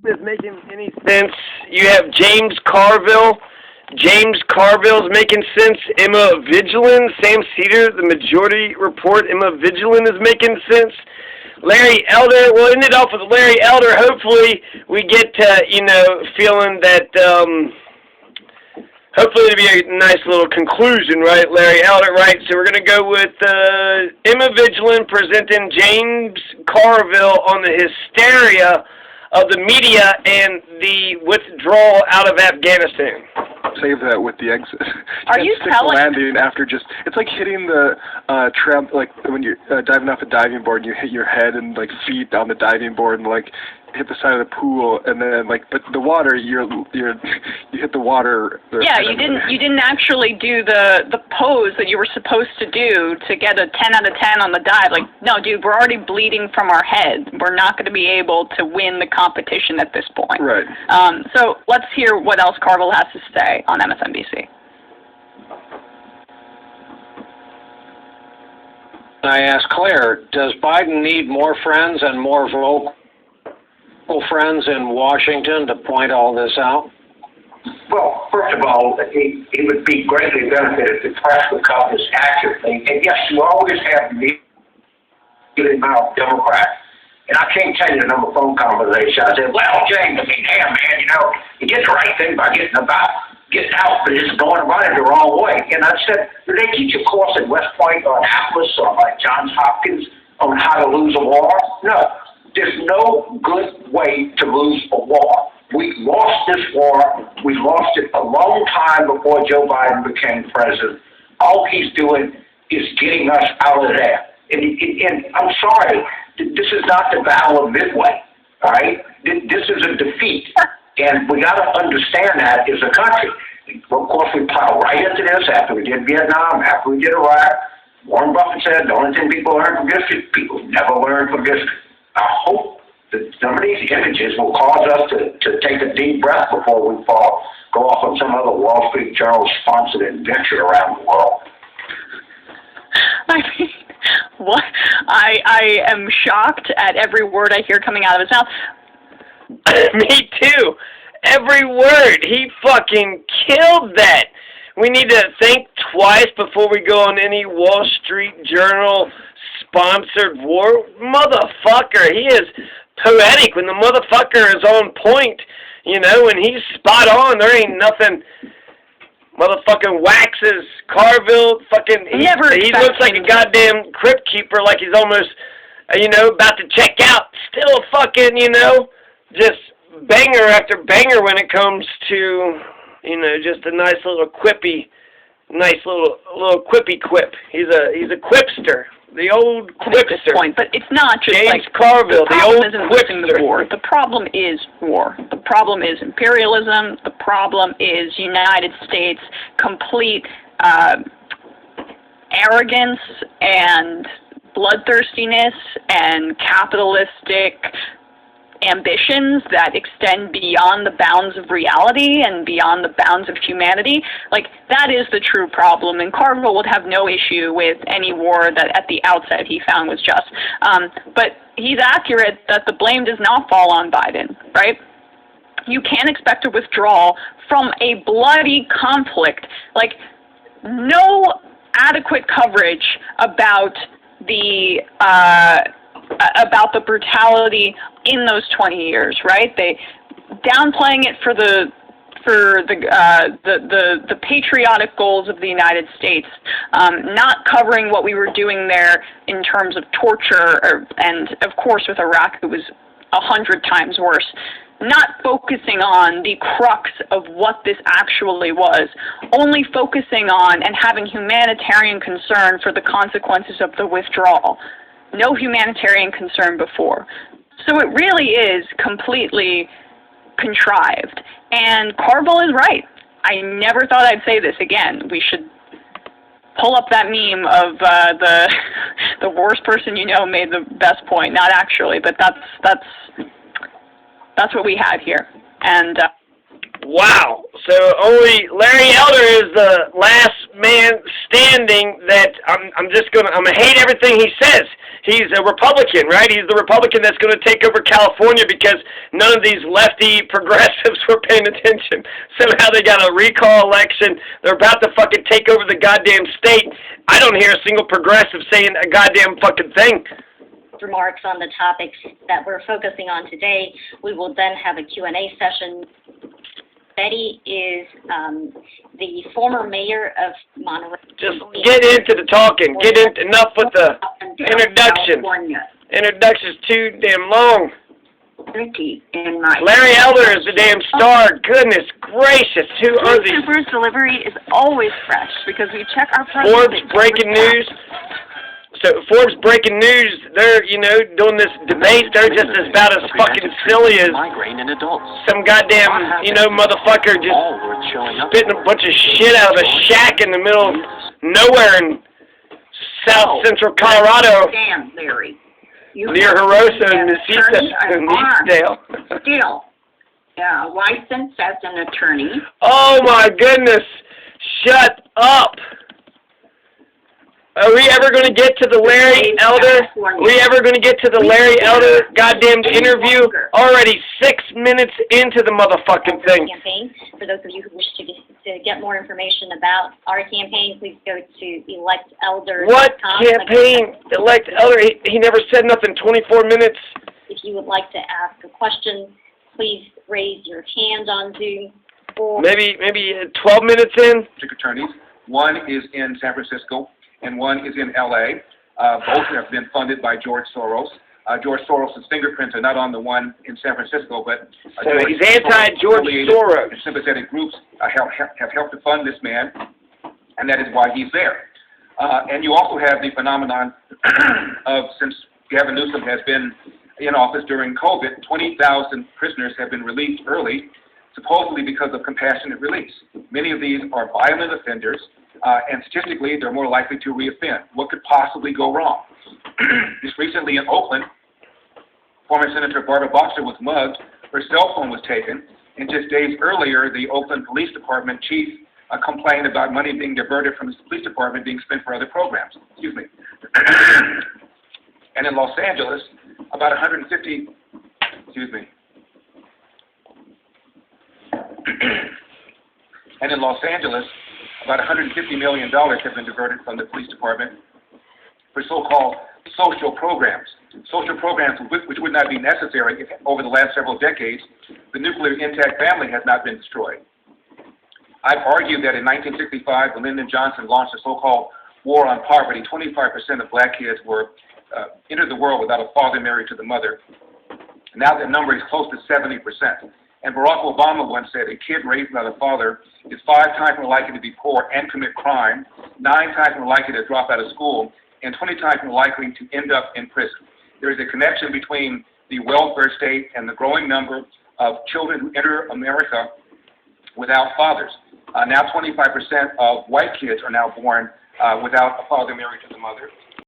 is making any sense. You have James Carville. James Carville's making sense. Emma Vigeland, Sam Cedar, the Majority Report. Emma Vigeland is making sense. Larry Elder, we'll end it off with Larry Elder. Hopefully we get to, feeling that, hopefully it'll be a nice little conclusion, right? Larry Elder, right? So we're going to go with Emma Vigeland presenting James Carville on the hysteria of the media and the withdrawal out of Afghanistan. Save that with the exit. Are you telling? Landing after it's like hitting the tram, like when you're diving off a diving board and you hit your head and like feet on the diving board and like hit the side of the pool, and then but the water, you hit the water. Yeah, you didn't actually do the pose that you were supposed to do to get a 10 out of 10 on the dive. Like, no, dude, we're already bleeding from our head. We're not going to be able to win the competition at this point. Right. So let's hear what else Carville has to say on MSNBC. I asked Claire, does Biden need more friends and more vocal friends in Washington to point all this out? Well, first of all, it would be greatly benefited if the press would cover this accurately. And yes, you always have the amount of Democrats. And I can't tell you the number of phone conversations. I said, well, James, I mean, damn, man, you did the right thing by getting out, but it's going about it the wrong way. And I said, do they teach a course at West Point or Annapolis or like Johns Hopkins on how to lose a war? No. There's no good way to lose a war. We lost this war. We lost it a long time before Joe Biden became president. All he's doing is getting us out of there. And I'm sorry, this is not the Battle of Midway, all right? This is a defeat, and we got to understand that as a country. Of course, we plowed right into this after we did Vietnam, after we did Iraq. Warren Buffett said the only thing people learn from history, people never learn from history. I hope that some of these images will cause us to take a deep breath before we go off on some other Wall Street Journal-sponsored adventure around the world. I mean, what? I am shocked at every word I hear coming out of his mouth. Me too. Every word. He fucking killed that. We need to think twice before we go on any Wall Street Journal sponsored war. Motherfucker, he is poetic. When the motherfucker is on point, when he's spot on, there ain't nothing. Motherfucking waxes Carville. Fucking, he looks like a goddamn crypt keeper, like he's almost, about to check out. Still a fucking, just banger after banger when it comes to, just a nice little quippy, little quippy quip. He's a quipster. The old quipster. At this point, but it's not just James like Carville, the old quipster. The war. The problem is war. The problem is imperialism. The problem is United States complete arrogance and bloodthirstiness and capitalistic ambitions that extend beyond the bounds of reality and beyond the bounds of humanity. Like, that is the true problem, and Carville would have no issue with any war that at the outset he found was just. But he's accurate that the blame does not fall on Biden, right? You can't expect a withdrawal from a bloody conflict. Like, no adequate coverage about the brutality in those 20 years, right? They downplaying it for the patriotic goals of the United States, not covering what we were doing there in terms of torture, and of course with Iraq it was 100 times worse. Not focusing on the crux of what this actually was, only focusing on and having humanitarian concern for the consequences of the withdrawal. No humanitarian concern before. So it really is completely contrived. And Carville is right. I never thought I'd say this again. We should pull up that meme of the worst person you know made the best point. Not actually, but that's what we had here. And wow. So only Larry Elder is the last man standing that I'm gonna hate everything he says. he's a Republican, right? He's the Republican that's going to take over California because none of these lefty progressives were paying attention. Somehow they got a recall election. They're about to fucking take over the goddamn state. I don't hear a single progressive saying a goddamn fucking thing. Remarks on the topics that we're focusing on today. We will then have a Q&A session. Betty is the former mayor of Monterey. Just get into the talking. Get into enough with the introduction. Introduction's too damn long. Larry Elder is the damn star. Goodness gracious, who are these? Super's delivery is always fresh because we check our Forbes breaking news. So Forbes breaking news, they're, you know, doing this debate. They're just as about as fucking silly as some goddamn, you know, motherfucker just spitting a bunch of shit out of a shack in the middle of nowhere in south central Colorado. Damn, Larry. Near Hirosa and Eastdale. Still, licensed as an attorney. Oh my goodness! Shut up! Are we ever going to get to the Larry Elder? Are we ever going to get to the Larry Elder goddamn interview? Already 6 minutes into the motherfucking thing. Campaign. For those of you who wish to get more information about our campaign, please go to electelder.com. What campaign? Elect Elder? He never said nothing. 24 minutes. If you would like to ask a question, please raise your hand on Zoom. Maybe 12 minutes in. Attorneys. One is in San Francisco, and one is in L.A. Both have been funded by George Soros. George Soros' fingerprints are not on the one in San Francisco, but so he's anti-George Soros. And sympathetic groups have helped to fund this man, and that is why he's there. And you also have the phenomenon of, since Gavin Newsom has been in office during COVID, 20,000 prisoners have been released early, supposedly because of compassionate release. Many of these are violent offenders, and statistically, they're more likely to reoffend. What could possibly go wrong? Just recently in Oakland, former Senator Barbara Boxer was mugged, her cell phone was taken, and just days earlier, the Oakland Police Department chief complained about money being diverted from his police department being spent for other programs. Excuse me. And in Los Angeles, about 150, and in Los Angeles, about $150 million have been diverted from the police department for so-called social programs. Social programs which would not be necessary if over the last several decades, the nuclear intact family has not been destroyed. I've argued that in 1965, when Lyndon Johnson launched the so-called war on poverty, 25% of black kids entered the world without a father married to the mother. Now that number is close to 70%. And Barack Obama once said a kid raised by the father is 5 times more likely to be poor and commit crime, 9 times more likely to drop out of school, and 20 times more likely to end up in prison. There is a connection between the welfare state and the growing number of children who enter America without fathers. Now 25% of white kids are now born without a father married to the mother.